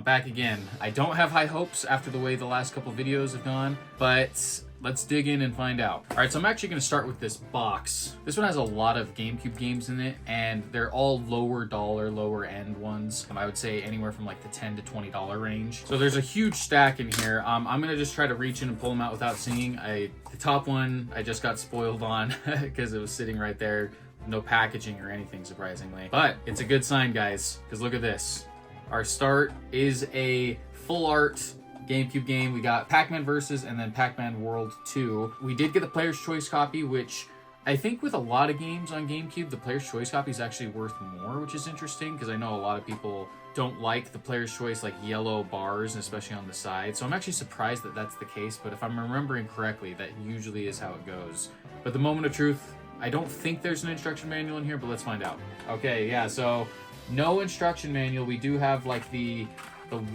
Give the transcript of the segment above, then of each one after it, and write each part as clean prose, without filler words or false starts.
back again. I don't have high hopes after the way the last couple videos have gone, but let's dig in and find out. All right, so I'm actually going to start with this box. This one has a lot of GameCube games in it, and they're all lower dollar, lower end ones. I would say anywhere from like the $10 to $20 range. So there's a huge stack in here. I'm going to just try to reach in and pull them out without seeing. The top one I just got spoiled on because it was sitting right there. No packaging or anything, surprisingly. But it's a good sign, guys, because look at this. Our start is a full art GameCube game. We got Pac-Man Versus and then Pac-Man World 2. We did get the Player's Choice copy, which I think with a lot of games on GameCube, the Player's Choice copy is actually worth more, which is interesting because I know a lot of people don't like the Player's Choice like yellow bars, especially on the side. So I'm actually surprised that that's the case, but if I'm remembering correctly, that usually is how it goes. But the moment of truth, I don't think there's an instruction manual in here, but let's find out. Okay, yeah, so no instruction manual. We do have like the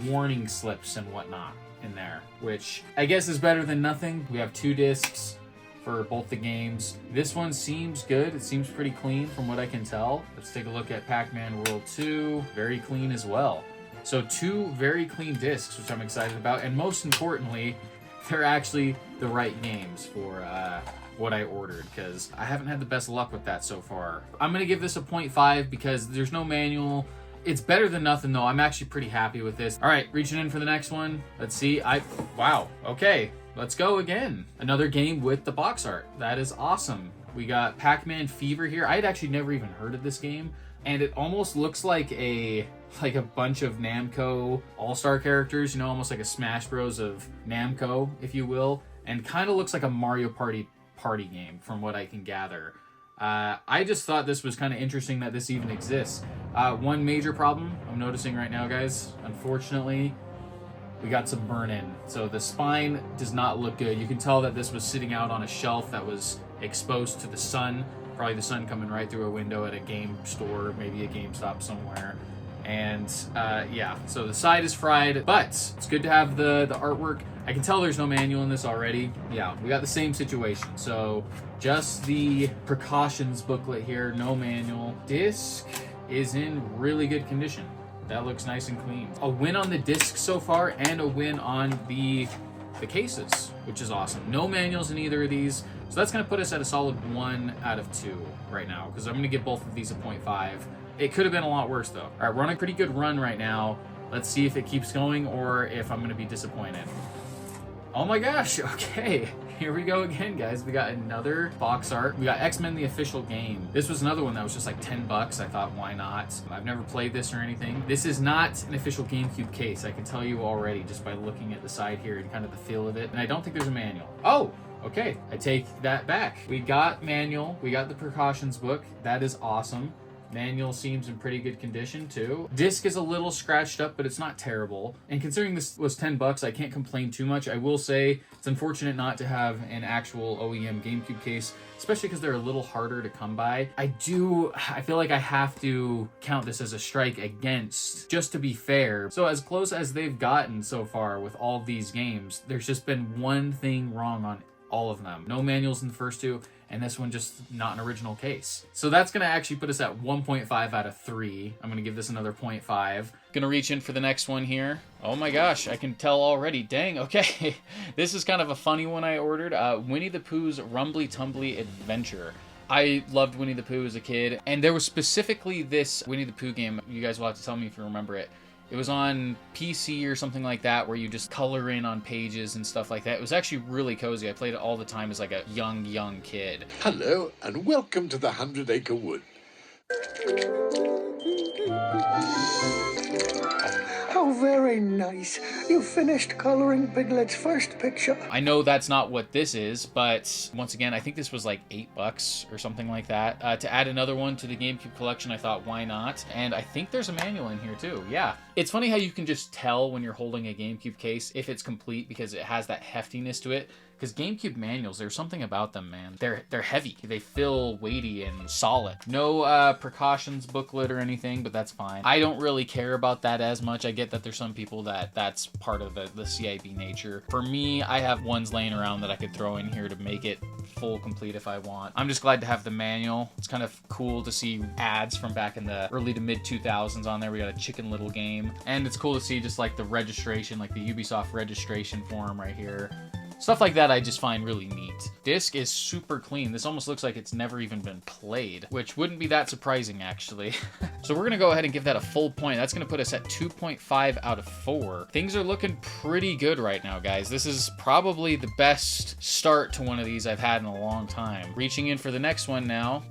warning slips and whatnot in there, which I guess is better than nothing. We have 2 discs for both the games. This one seems good. It seems pretty clean from what I can tell. Let's take a look at Pac-Man World 2. Very clean as well. So 2 very clean discs, which I'm excited about. And most importantly, they're actually the right games for what I ordered, because I haven't had the best luck with that so far. I'm going to give this a 0.5 because there's no manual. It's better than nothing, though. I'm actually pretty happy with this. All right, reaching in for the next one. Let's see. Wow. Okay, let's go again. Another game with the box art. That is awesome. We got Pac-Man Fever here. I had actually never even heard of this game, and it almost looks like a bunch of Namco all-star characters, you know, almost like a Smash Bros of Namco, if you will, and kind of looks like a Mario Party game from what I can gather. I just thought this was kind of interesting that this even exists. One major problem I'm noticing right now, guys, unfortunately, we got some burn-in. So the spine does not look good. You can tell that this was sitting out on a shelf that was exposed to the sun. Probably the sun coming right through a window at a game store, maybe a GameStop somewhere. And yeah, so the side is fried, but it's good to have the artwork. I can tell there's no manual in this already. Yeah, we got the same situation. So just the precautions booklet here, no manual. Disc is in really good condition. That looks nice and clean. A win on the disc so far and a win on the cases, which is awesome. No manuals in either of these. So that's gonna put us at a solid 1 out of 2 right now, because I'm gonna give both of these a 0.5. It could have been a lot worse though. All right, we're on a pretty good run right now. Let's see if it keeps going or if I'm gonna be disappointed. Oh my gosh, okay. Here we go again, guys. We got another box art. We got X-Men the official game. This was another one that was just like 10 bucks. I thought, why not? I've never played this or anything. This is not an official GameCube case. I can tell you already just by looking at the side here and kind of the feel of it. And I don't think there's a manual. Oh, okay. I take that back. We got manual. We got the precautions book. That is awesome. Manual seems in pretty good condition too. Disc is a little scratched up, but it's not terrible. And considering this was 10 bucks, I can't complain too much. I will say it's unfortunate not to have an actual OEM GameCube case, especially because they're a little harder to come by. I feel like I have to count this as a strike against, just to be fair. So as close as they've gotten so far with all these games, there's just been one thing wrong on all of them. No manuals in the first 2, and this one just not an original case. So that's gonna actually put us at 1.5 out of 3. I'm gonna give this another 0.5. Gonna reach in for the next one here. Oh my gosh, I can tell already. Dang, okay. This is kind of a funny one I ordered. Winnie the Pooh's Rumbly Tumbly Adventure. I loved Winnie the Pooh as a kid, and there was specifically this Winnie the Pooh game. You guys will have to tell me if you remember it. It was on PC or something like that, where you just color in on pages and stuff like that. It was actually really cozy. I played it all the time as like a young kid. Hello, and welcome to the 100-Acre Wood. How very nice. You finished coloring Piglet's first picture. I know that's not what this is, but once again, I think this was like 8 bucks or something like that. To add another one to the GameCube collection, I thought, why not? And I think there's a manual in here too. Yeah. It's funny how you can just tell when you're holding a GameCube case if it's complete because it has that heftiness to it. Because GameCube manuals, there's something about them, man. They're heavy. They feel weighty and solid. No precautions booklet or anything, but that's fine. I don't really care about that as much. I get that there's some people that's part of the CIB nature. For me, I have ones laying around that I could throw in here to make it full complete if I want. I'm just glad to have the manual. It's kind of cool to see ads from back in the early to mid 2000s on there. We got a Chicken Little game, and it's cool to see just like the registration, like the Ubisoft registration form right here. Stuff like that I just find really neat. Disc is super clean. This almost looks like it's never even been played, which wouldn't be that surprising actually. So we're gonna go ahead and give that a full point. That's gonna put us at 2.5 out of 4. Things are looking pretty good right now, guys. This is probably the best start to one of these I've had in a long time. Reaching in for the next one now.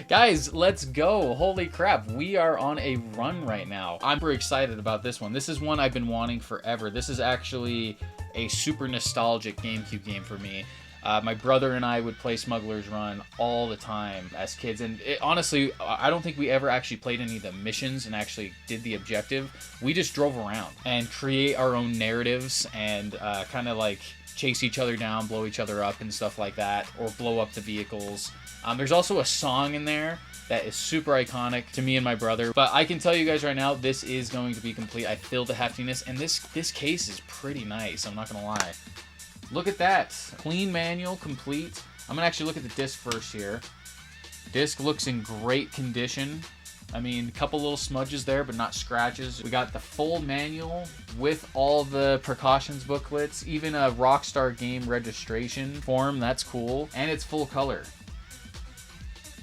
Guys, let's go. Holy crap, we are on a run right now. I'm super excited about this one. This is one I've been wanting forever. This is actually a super nostalgic GameCube game for me. My brother and I would play Smuggler's Run all the time as kids, and honestly, I don't think we ever actually played any of the missions and actually did the objective. We just drove around and create our own narratives and kind of like chase each other down, blow each other up and stuff like that, or blow up the vehicles. There's also a song in there that is super iconic to me and my brother. But I can tell you guys right now, this is going to be complete. I feel the heftiness, and this case is pretty nice, I'm not gonna lie. Look at that. Clean manual, complete. I'm gonna actually look at the disc first here. Disc looks in great condition. I mean, a couple little smudges there, but not scratches. We got the full manual with all the precautions booklets, even a Rockstar game registration form. That's cool. And it's full color.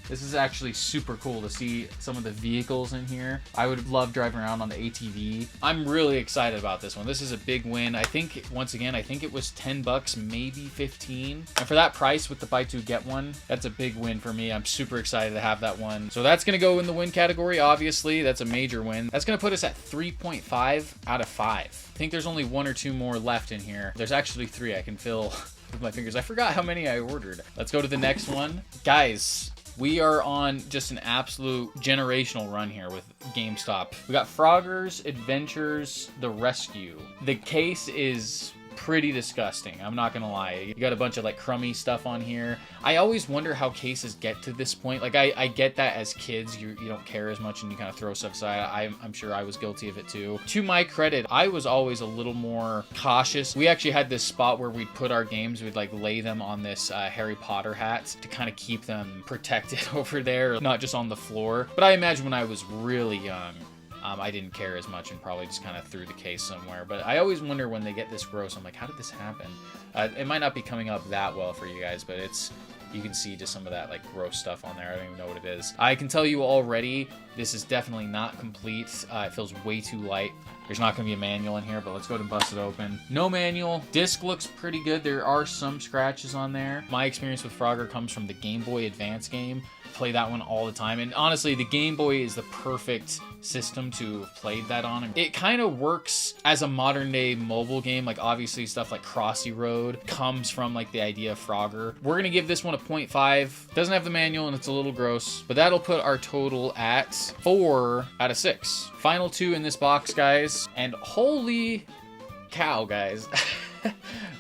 This is actually super cool to see some of the vehicles in here. I would love driving around on the ATV. I'm really excited about this one. This is a big win. I think, once again, I think it was 10 bucks, maybe 15. And for that price with the buy two, get one, that's a big win for me. I'm super excited to have that one. So that's gonna go in the win category, obviously. That's a major win. That's gonna put us at 3.5 out of 5. I think there's only 1 or 2 more left in here. There's actually 3 I can fill with my fingers. I forgot how many I ordered. Let's go to the next one. Guys, we are on just an absolute generational run here with GameStop. We got Frogger's Adventures, The Rescue. The case is pretty disgusting, I'm not gonna lie. You got a bunch of like crummy stuff on here. I always wonder how cases get to this point. Like I get that as kids you don't care as much and you kind of throw stuff aside. I'm sure I was guilty of it too. To my credit, I was always a little more cautious. We actually had this spot where we'd put our games, we'd like lay them on this Harry Potter hat to kind of keep them protected over there, not just on the floor. But I imagine when I was really young, I didn't care as much and probably just kind of threw the case somewhere. But I always wonder when they get this gross, I'm like, how did this happen? It might not be coming up that well for you guys, but you can see just some of that like gross stuff on there. I don't even know what it is. I can tell you already, this is definitely not complete. It feels way too light. There's not going to be a manual in here, but let's go ahead and bust it open. No manual. Disc looks pretty good. There are some scratches on there. My experience with Frogger comes from the Game Boy Advance game. Play that one all the time, and honestly the Game Boy is the perfect system to have played that on. It kind of works as a modern day mobile game. Like obviously stuff like Crossy Road comes from like the idea of Frogger. We're gonna give this one a 0.5. Doesn't have the manual and it's a little gross, but that'll put our total at 4 out of 6. Final 2 in this box, guys, and holy cow, guys.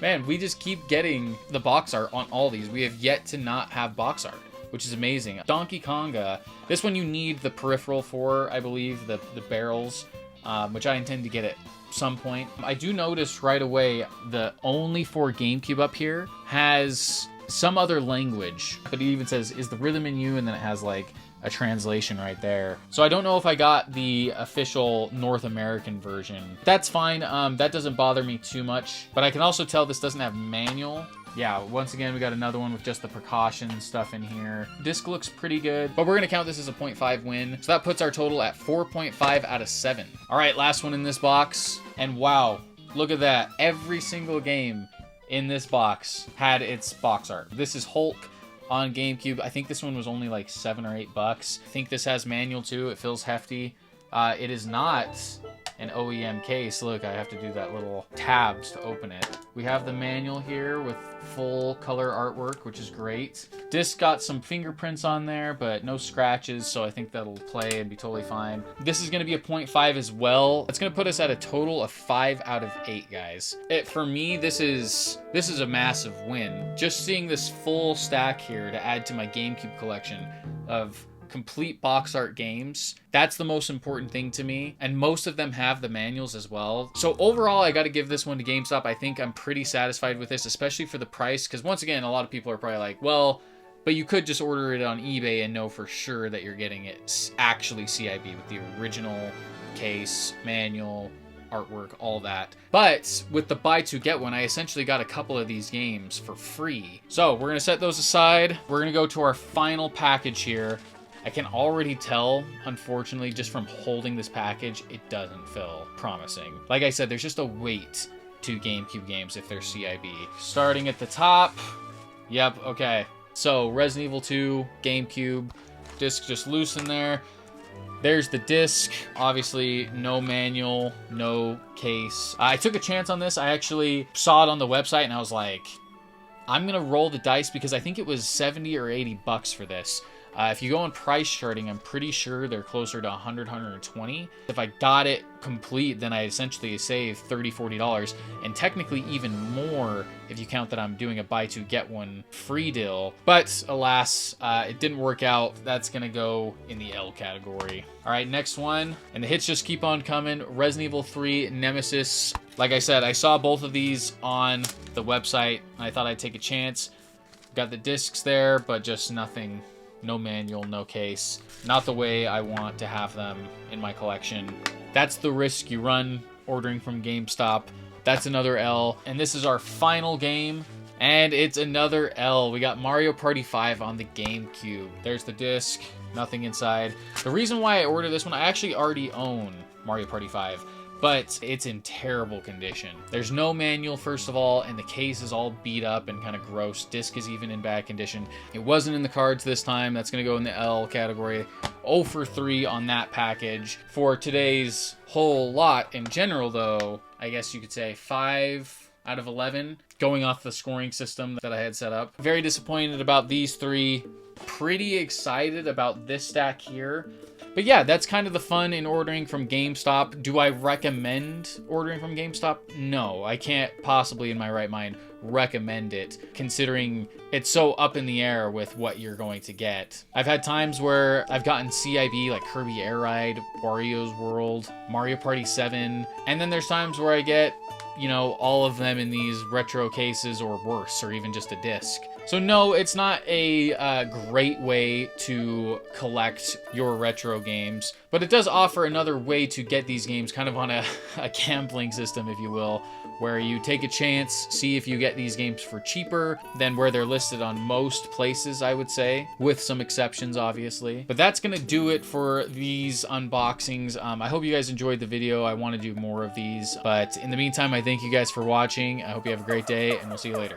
Man, we just keep getting the box art on all these. We have yet to not have box art, which is amazing. Donkey Konga, this one you need the peripheral for, I believe, the barrels, which I intend to get at some point. I do notice right away the only for GameCube up here has some other language, but it even says, is the rhythm in you? And then it has like a translation right there. So I don't know if I got the official North American version. That's fine, that doesn't bother me too much, but I can also tell this doesn't have manual. Yeah, once again, we got another one with just the precaution stuff in here. Disc looks pretty good, but we're gonna count this as a 0.5 win. So that puts our total at 4.5 out of 7. All right, last one in this box. And wow, look at that. Every single game in this box had its box art. This is Hulk on GameCube. I think this one was only like 7 or 8 bucks. I think this has manual too. It feels hefty. It is not an OEM case. Look, I have to do that little tabs to open it. We have the manual here with full color artwork, which is great. Disc got some fingerprints on there, but no scratches, so I think that'll play and be totally fine. This is gonna be a 0.5 as well. It's gonna put us at a total of 5 out of 8, guys. For me, this is a massive win. Just seeing this full stack here to add to my GameCube collection of complete box art games. That's the most important thing to me, and most of them have the manuals as well. So overall, I got to give this one to GameStop. I think I'm pretty satisfied with this, especially for the price, because once again, a lot of people are probably like, well, but you could just order it on eBay and know for sure that you're getting it actually CIB with the original case, manual, artwork, all that. But with the buy two get one, I essentially got a couple of these games for free. So we're gonna set those aside. We're gonna go to our final package here. I can already tell, unfortunately, just from holding this package, it doesn't feel promising. Like I said, there's just a weight to GameCube games if they're CIB. Starting at the top. Yep, okay. So Resident Evil 2, GameCube, disc just loose in there. There's the disc, obviously no manual, no case. I took a chance on this. I actually saw it on the website and I was like, I'm gonna roll the dice because I think it was 70 or 80 bucks for this. If you go on price charting, I'm pretty sure they're closer to 100, 120. If I got it complete, then I essentially saved $30, $40, and technically even more if you count that I'm doing a buy two get one free deal. But alas, it didn't work out. That's gonna go in the L category. All right, next one, and the hits just keep on coming. Resident Evil 3 Nemesis. Like I said, I saw both of these on the website, and I thought I'd take a chance. Got the discs there, but just nothing. No manual, no case. Not the way I want to have them in my collection. That's the risk you run ordering from GameStop. That's another L. And this is our final game, and it's another L. We got Mario Party 5 on the GameCube. There's the disc, nothing inside. The reason why I ordered this one, I actually already own Mario Party 5. But it's in terrible condition. There's no manual, first of all, and the case is all beat up and kind of gross. Disc is even in bad condition. It wasn't in the cards this time. That's going to go in the L category. 0 for 3 on that package. For today's whole lot in general, though, I guess you could say 5 out of 11, going off the scoring system that I had set up. Very disappointed about these 3. Pretty excited about this stack here. But yeah, that's kind of the fun in ordering from GameStop. Do I recommend ordering from GameStop? No, I can't possibly in my right mind recommend it, considering it's so up in the air with what you're going to get. I've had times where I've gotten CIB like Kirby Air Ride, Wario's World, Mario Party 7, and then there's times where I get, you know, all of them in these retro cases or worse, or even just a disc. So no, it's not a great way to collect your retro games, but it does offer another way to get these games kind of on a gambling system, if you will, where you take a chance, see if you get these games for cheaper than where they're listed on most places, I would say, with some exceptions, obviously. But that's going to do it for these unboxings. I hope you guys enjoyed the video. I want to do more of these, but in the meantime, I thank you guys for watching. I hope you have a great day, and we'll see you later.